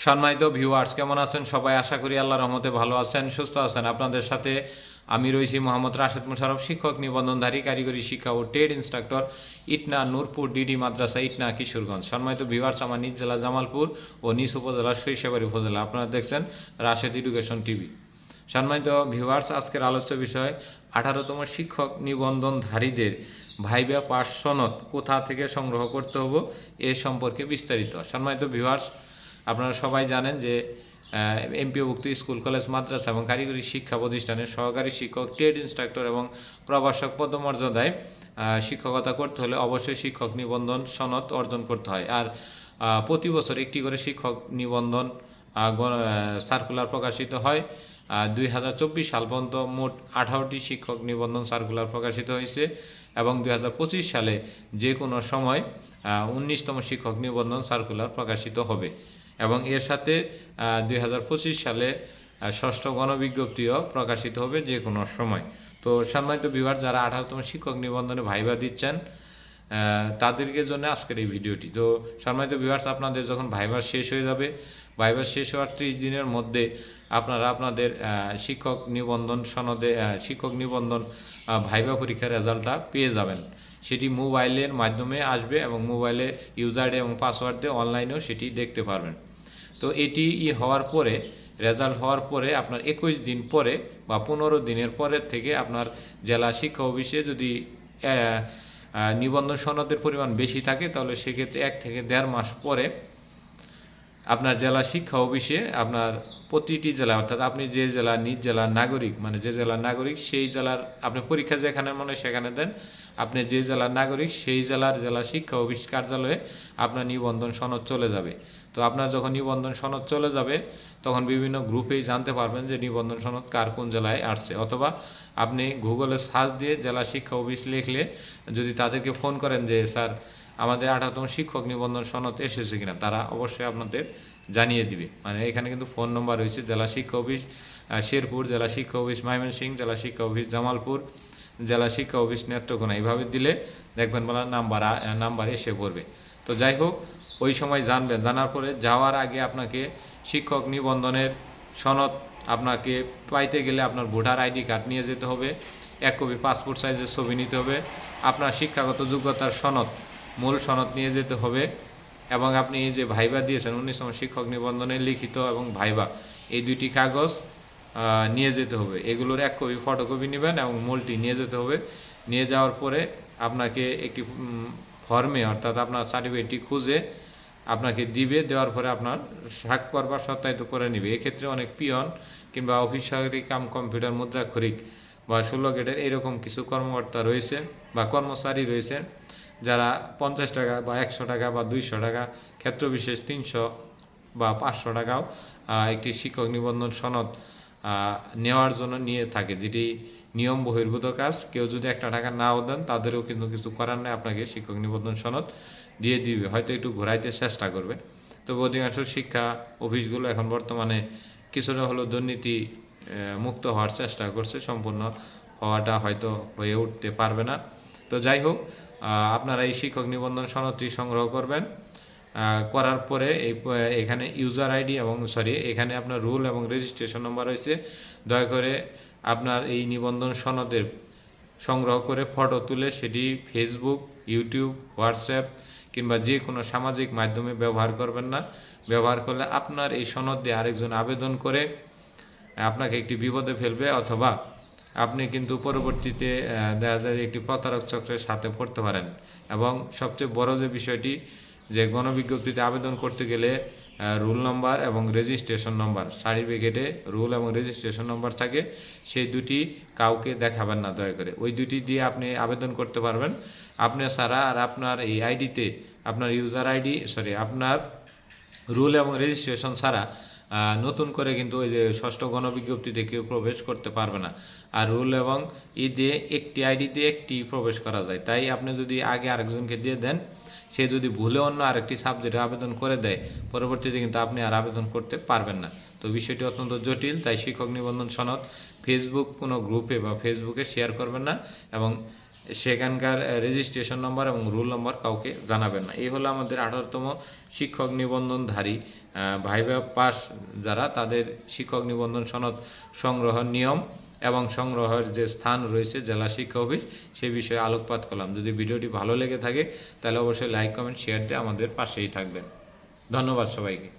সম্মানিত ভিউয়ার্স, কেমন আছেন সবাই? আশা করি আল্লাহর রহমতে ভালো আছেন, সুস্থ আছেন। আপনাদের সাথে আমি রয়েছি মোহাম্মদ রাশেদ মুশারফ, শিক্ষক নিবন্ধনধারী, কারিগরি শিক্ষা ও trade instructor, Itna Nurpur DD Madrasa, Itna, Kishoreganj. সম্মানিত ভিউয়ার্স, আমার নিজ জেলা জামালপুর ও নিজ উপজেলা সরিষাবাড়ী উপজেলা। আপনারা দেখছেন রাশেদ এডুকেশন টিভি। সম্মানিত ভিউয়ার্স, আজকের আলোচ্য বিষয় 18তম শিক্ষক নিবন্ধনধারীদের ভাইবা পাস সনদ কোথা থেকে সংগ্রহ করতে হবে এ সম্পর্কে বিস্তারিত। সম্মানিত ভিউয়ার্স, আপনারা সবাই জানেন যে এমপিওভুক্ত স্কুল, কলেজ, মাদ্রাসা এবং কারিগরি শিক্ষা প্রতিষ্ঠানের সহকারী শিক্ষক, ট্রেড ইনস্ট্রাক্টর এবং প্রভাষক পদমর্যাদায় শিক্ষকতা করতে হলে অবশ্যই শিক্ষক নিবন্ধন সনদ অর্জন করতে হয়। আর প্রতি বছর একটি করে শিক্ষক নিবন্ধন সার্কুলার প্রকাশিত হয়। 2024 সাল পর্যন্ত মোট 18টি শিক্ষক নিবন্ধন সার্কুলার প্রকাশিত হয়েছে এবং 2025 সালে যে কোনো সময় 19তম শিক্ষক নিবন্ধন সার্কুলার প্রকাশিত হবে এবং এর সাথে 2025 সালে ষষ্ঠ গণবিজ্ঞপ্তিও প্রকাশিত হবে যে কোনো সময়। তো সম্মানিত ভিউয়ার, যারা 18তম শিক্ষক নিবন্ধনে ভাইবা দিচ্ছেন তাদেরকে জন্য আজকের এই ভিডিওটি। তো সম্মানিত ভিউয়ার্স, আপনাদের যখন ভাইবা শেষ হয়ে যাবে, ভাইবা শেষ হওয়ার 30 দিনের মধ্যে আপনারা আপনাদের শিক্ষক নিবন্ধন সনদে শিক্ষক নিবন্ধন ভাইবা পরীক্ষার রেজাল্টটা পেয়ে যাবেন। সেটি মোবাইলের মাধ্যমে আসবে এবং মোবাইলে ইউজার আইডি এবং পাসওয়ার্ড দিয়ে অনলাইনেও সেটি দেখতে পারবেন। তো এটি হওয়ার পরে, রেজাল্ট হওয়ার পরে আপনার 21 দিন পরে বা 15 দিনের পরের থেকে আপনার জেলা শিক্ষা অফিসে যদি নিবন্ধন সনদের পরিমাণ বেশি থাকে তাহলে সেক্ষেত্রে 1 থেকে 1.5 মাস পরে আপনার জেলা শিক্ষা অফিসে আপনার প্রতিটি জেলা, অর্থাৎ আপনি যে জেলা নিজ জেলার নাগরিক, মানে যে জেলার নাগরিক সেই জেলার আপনি পরীক্ষা যেখানে মনে সেখানে দেন, আপনি যে জেলার নাগরিক সেই জেলার জেলা শিক্ষা অফিস কার্যালয়ে আপনার নিবন্ধন সনদ চলে যাবে। তো আপনার যখন নিবন্ধন সনদ চলে যাবে তখন বিভিন্ন গ্রুপেই জানতে পারবেন যে নিবন্ধন সনদ কার কোন জেলায় আসছে, অথবা আপনি গুগলে সার্চ দিয়ে জেলা শিক্ষা অফিস লিখলে যদি তাদেরকে ফোন করেন যে স্যার আমাদের 18তম শিক্ষক নিবন্ধন সনদ এসেছে কিনা, তারা অবশ্যই আপনাদের জানিয়ে দিবে। মানে এখানে কিন্তু ফোন নম্বর রয়েছে জেলা শিক্ষা অফিস শেরপুর, জেলা শিক্ষা অফিস ময়মনসিংহ, জেলা শিক্ষা অফিস জামালপুর, জেলা শিক্ষা অফিস নেত্রকোনা। এইভাবে দিলে দেখবেন বলা নাম্বার এসে পড়বে। তো যাই হোক, ওই সময় জানবেন। জানার পরে যাওয়ার আগে আপনাকে শিক্ষক নিবন্ধনের সনদ আপনাকে পাইতে গেলে আপনার ভোটার আইডি কার্ড নিয়ে যেতে হবে, 1 কপি পাসপোর্ট সাইজের ছবি নিতে হবে, আপনার শিক্ষাগত যোগ্যতার সনদ, মূল সনদ নিয়ে যেতে হবে এবং আপনি এই যে ভাইবা দিয়েছেন 19তম শিক্ষক নিবন্ধনের লিখিত এবং ভাইবা, এই দুইটি কাগজ নিয়ে যেতে হবে। এগুলোর 1 কপি ফটোকপি নেবেন এবং মূলটি নিয়ে যেতে হবে। নিয়ে যাওয়ার পরে আপনাকে একটি ফর্মে, অর্থাৎ আপনার সার্টিফিকেটটি খুঁজে আপনাকে দিবে। দেওয়ার পরে আপনার স্বাক্ষর বা সত্যায়িত করে নেবে। এক্ষেত্রে অনেক পিয়ন কিংবা অফিস সহকারী কাম কম্পিউটার মুদ্রাক্ষরিক বা 16 গ্রেডের এরকম কিছু কর্মকর্তা রয়েছে বা কর্মচারী রয়েছে যারা 50 টাকা বা 100 টাকা বা 200 টাকা, ক্ষেত্রবিশেষ 300 বা 500 টাকাও একটি শিক্ষক নিবন্ধন সনদ নেওয়ার জন্য নিয়ে থাকে, যেটি নিয়ম বহির্ভূত কাজ। কেউ যদি 1 টাকা নাও দেন তাদেরও কিন্তু কিছু করার নেই, আপনাকে শিক্ষক নিবন্ধন সনদ দিয়ে দিবে, হয়তো একটু ঘোরাইতে চেষ্টা করবে। তবে অধিকাংশ শিক্ষা অফিসগুলো এখন বর্তমানে কিছুটা হলেও দুর্নীতি মুক্ত হওয়ার চেষ্টা করছে, সম্পূর্ণ হওয়াটা হয়তো হয়ে উঠতে পারবে না। তো যাই হোক, আপনারা এই শিক্ষক নিবন্ধন সনদটি সংগ্রহ করবেন। করার পরে এখানে ইউজার আইডি এবং এখানে আপনার রুল এবং রেজিস্ট্রেশন নম্বর রয়েছে। দয়া করে আপনার এই নিবন্ধন সনদের সংগ্রহ করে ফটো তুলে সেটি ফেসবুক, ইউটিউব, হোয়াটসঅ্যাপ কিংবা যে কোনো সামাজিক মাধ্যমে ব্যবহার করবেন না। ব্যবহার করলে আপনার এই সনদ দিয়ে আরেকজন আবেদন করে আপনাকে একটি বিপদে ফেলবে, অথবা আপনি কিন্তু পরবর্তীতে দেখা যায় একটি প্রতারক চক্রের সাথে পড়তে পারেন। এবং সবচেয়ে বড় যে বিষয়টি, যে গণবিজ্ঞপ্তিতে আবেদন করতে গেলে রুল নম্বর এবং রেজিস্ট্রেশন নম্বর, সার্টিফিকেটে রুল এবং রেজিস্ট্রেশন নম্বর থাকে, সেই দুটি কাউকে দেখাবেন না দয়া করে। ওই দুটি দিয়ে আপনি আবেদন করতে পারবেন। আপনি ছাড়া আর আপনার এই আইডিতে আপনার ইউজার আইডি আপনার রুল এবং রেজিস্ট্রেশন ছাড়া নতুন করে কিন্তু ওই যে ষষ্ঠ গণবিজ্ঞপ্তিতে কেউ প্রবেশ করতে পারবে না। আর রুল এবং দিয়ে একটি আইডি দিয়ে একটি প্রবেশ করা যায়। তাই আপনি যদি আগে আরেকজনকে দিয়ে দেন, সে যদি ভুলে অন্য আরেকটি সাবজেক্টে আবেদন করে দেয়, পরবর্তীতে কিন্তু আপনি আর আবেদন করতে পারবেন না। তো বিষয়টি অত্যন্ত জটিল। তাই শিক্ষক নিবন্ধন সনদ ফেসবুক কোনো গ্রুপে বা ফেসবুকে শেয়ার করবেন না এবং সেখানকার রেজিস্ট্রেশন নম্বর এবং রোল নম্বর কাউকে জানাবেন না। এই হলো আমাদের 18তম শিক্ষক নিবন্ধনধারী ভাইভা পাস যারা, তাদের শিক্ষক নিবন্ধন সনদ সংগ্রহের নিয়ম এবং সংগ্রহের যে স্থান রয়েছে জেলা শিক্ষা অফিস, সেই বিষয়ে আলোকপাত করলাম। যদি ভিডিওটি ভালো লেগে থাকে তাহলে অবশ্যই লাইক, কমেন্ট, শেয়ার দিয়ে আমাদের পাশেই থাকবেন। ধন্যবাদ সবাইকে।